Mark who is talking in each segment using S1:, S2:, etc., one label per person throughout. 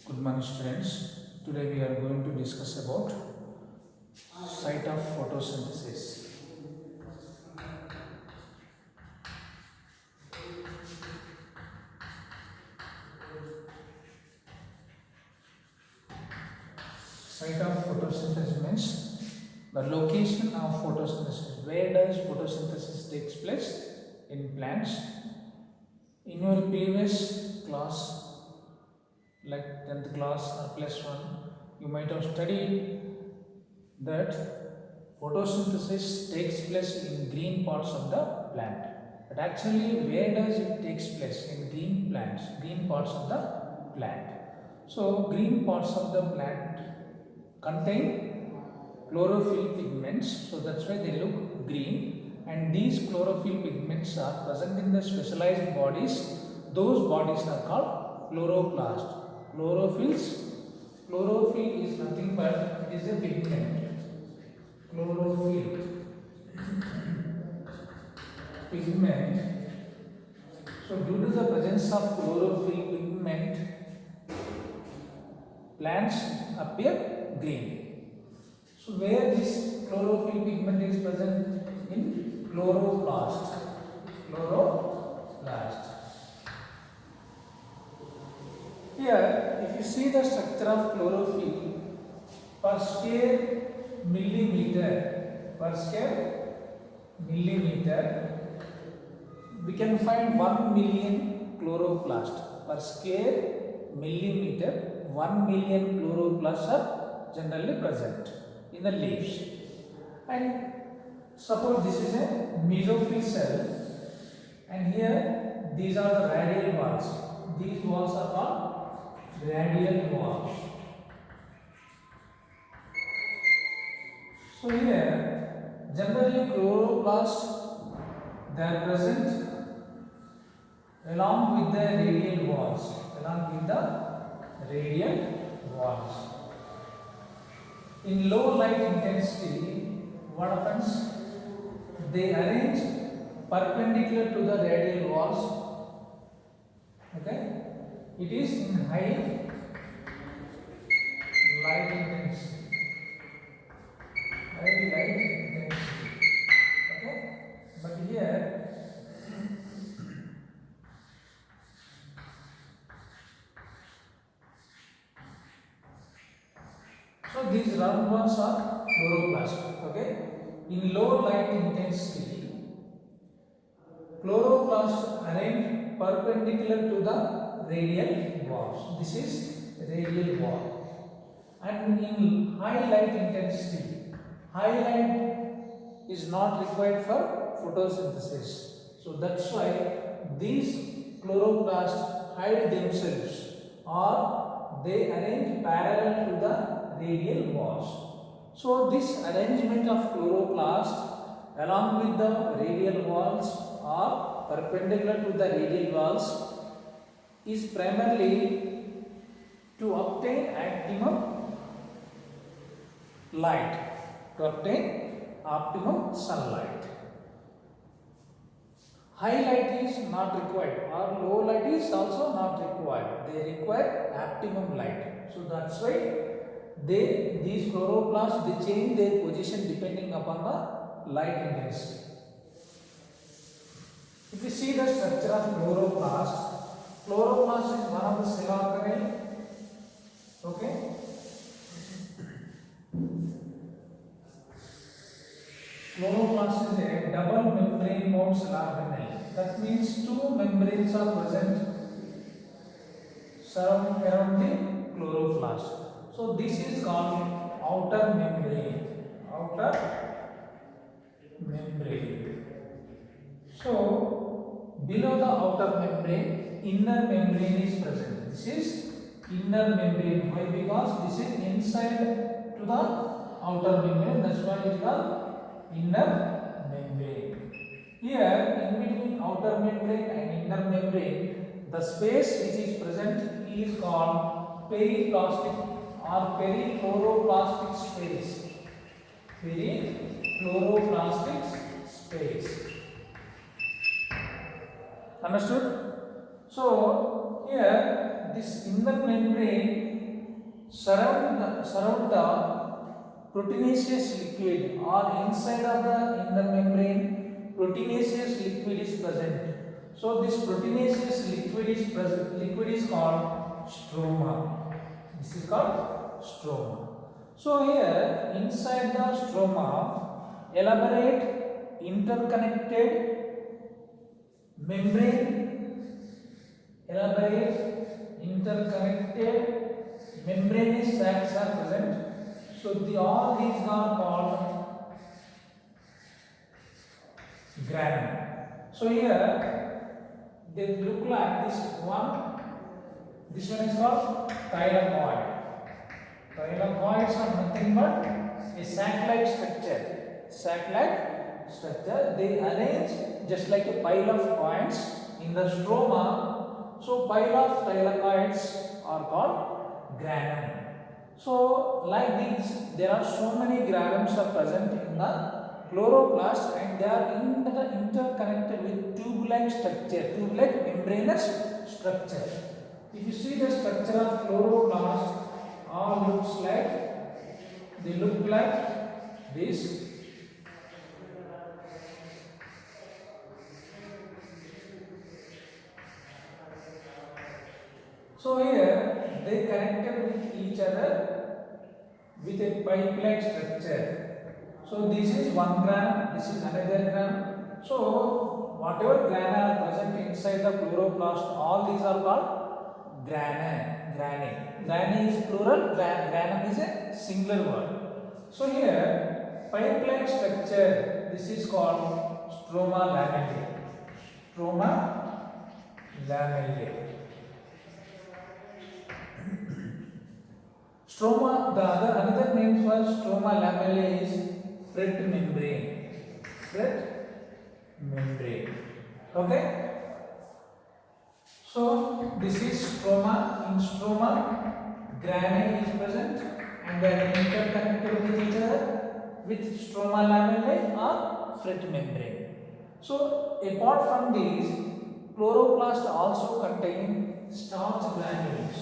S1: Good morning students. Today we are going to discuss about site of photosynthesis. Site of photosynthesis means the location of photosynthesis. Where does photosynthesis takes place in plants? In your previous class, like 10th class or plus 1, you might have studied that photosynthesis takes place in green parts of the plant. But actually, where does it takes place? In green plants, green parts of the plant. So, green parts of the plant contain chlorophyll pigments, so that's why they look green, and these chlorophyll pigments are present in the specialized bodies. Those bodies are called chloroplast. Chlorophyll is nothing but it is a pigment. Chlorophyll pigment. So due to the presence of chlorophyll pigment, plants appear green. So where this chlorophyll pigment is present? In chloroplast. Chloroplast. Here, if you see the structure of chlorophyll per square millimeter, we can find 1 million chloroplast per square millimeter. 1 million chloroplasts are generally present in the leaves. And suppose this is a mesophyll cell, and here these are the radial walls. These walls are called radial walls. So here generally chloroplasts they are present along with the radial walls. In low light intensity, what happens? They arrange perpendicular to the radial walls. Okay? It is in high light intensity. Okay? But here so these round ones are chloroplast. Okay? In low light intensity, chloroplasts arrange perpendicular to the radial walls. This is radial wall. And in high light intensity, high light is not required for photosynthesis. So that's why these chloroplasts hide themselves, or they arrange parallel to the radial walls. So this arrangement of chloroplast along with the radial walls or perpendicular to the radial walls is primarily to obtain optimum sunlight. High light is not required, or low light is also not required. They require optimum light. So that's why these chloroplasts they change their position depending upon the light intensity. If you see the structure of chloroplast is one of the cell organelle. Okay. Chloroplast is a double membrane mode cell organelle. That means two membranes are present surrounding around the chloroplast. So this is called outer membrane. So below the outer membrane, inner membrane is present. This is inner membrane. Why? Because this is inside to the outer membrane. That's why it is called inner membrane. Here, in between outer membrane and inner membrane, the space which is present is called periplastic or perichloroplastic space. Perichloroplastic space. Understood? So here this inner membrane surround the proteinaceous liquid or inside of the in the membrane proteinaceous liquid is present. So this proteinaceous liquid is present. Liquid is called stroma. This is called stroma. So here inside the stroma, elaborate interconnected membrane, elaborate interconnected membranous sacs are present. So all these are called granule. So here they look like this one. This one is called thylakoid. Thylakoids are nothing but a sac-like structure. Sac-like structure. They arrange just like a pile of coins in the stroma. So pile of thylakoids are called granule. So like these, there are so many granules are present in the chloroplast and they are interconnected with tube-like structure, tube-like membranous structure. If you see the structure of chloroplast, all looks like, they look like this. So here they connected with each other with a pipe-like structure. So this is one gram, this is another gram. So whatever grana are present inside the chloroplast, all these are called grana. Grana is plural, granum is a singular word. So here pipe-like structure, this is called stroma lamellae. Stroma lamellae. Stroma, another name for stroma lamellae is Fred membrane. Fred membrane. Okay. So this is stroma. In stroma, granae is present and they are interconnected with each other with stroma lamellae or Fred membrane. So apart from these, chloroplast also contain starch granules.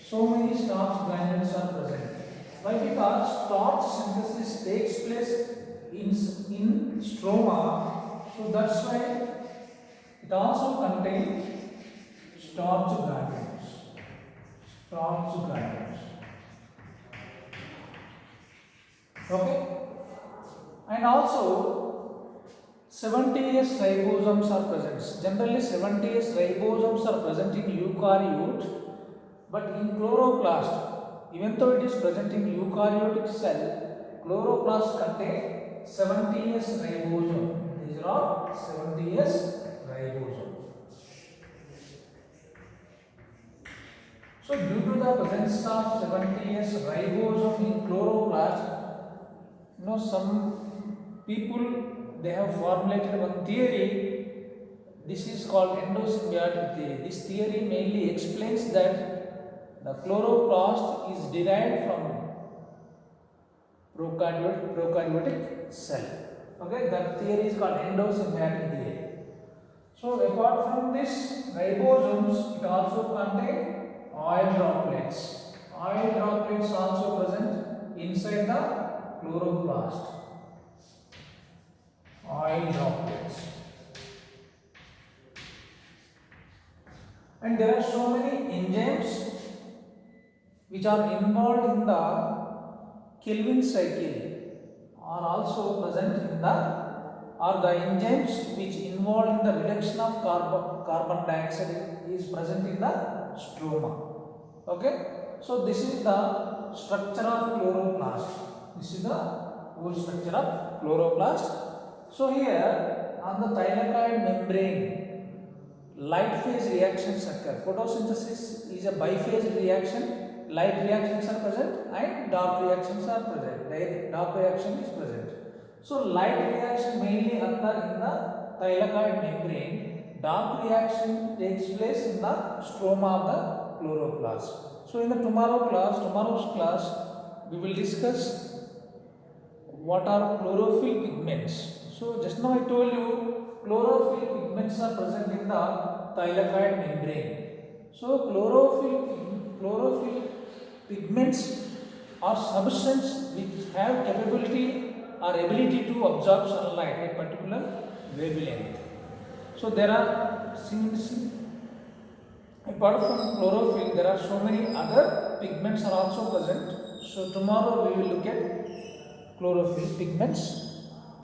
S1: So many starch granules are present. Why? Because starch synthesis takes place in stroma. So that's why it also contains starch granules. Starch granules. Okay? And also 70S ribosomes are present. Generally 70S ribosomes are present in eukaryote. But in chloroplast, even though it is present in eukaryotic cell, chloroplast contain 70S ribosome. These are all 70S ribosome. So due to the presence of 70S ribosome in chloroplast, some people they have formulated one theory. This is called endosymbiotic theory. This theory mainly explains that the chloroplast is derived from prokaryotic cell. Okay, that theory is called endosymbiotic theory. So apart from this, ribosomes it also contain oil droplets. Oil droplets also present inside the chloroplast. Oil droplets. And there are so many enzymes which are involved in the Calvin cycle are also present in the enzymes which involved in the reduction of carbon dioxide is present in the stroma. Okay, so this is the structure of chloroplast. This is the whole structure of chloroplast. So here on the thylakoid membrane, light phase reactions occur. Photosynthesis is a biphase reaction. Light reactions are present and dark reactions are present. Dark reaction is present. So light reaction mainly occur in the thylakoid membrane. Dark reaction takes place in the stroma of the chloroplast. So in the tomorrow's class, we will discuss what are chlorophyll pigments. So just now I told you chlorophyll pigments are present in the thylakoid membrane. So chlorophyll Pigments are substances which have capability or ability to absorb sunlight at particular wavelength. So there are apart from chlorophyll, there are so many other pigments are also present. So tomorrow we will look at chlorophyll pigments.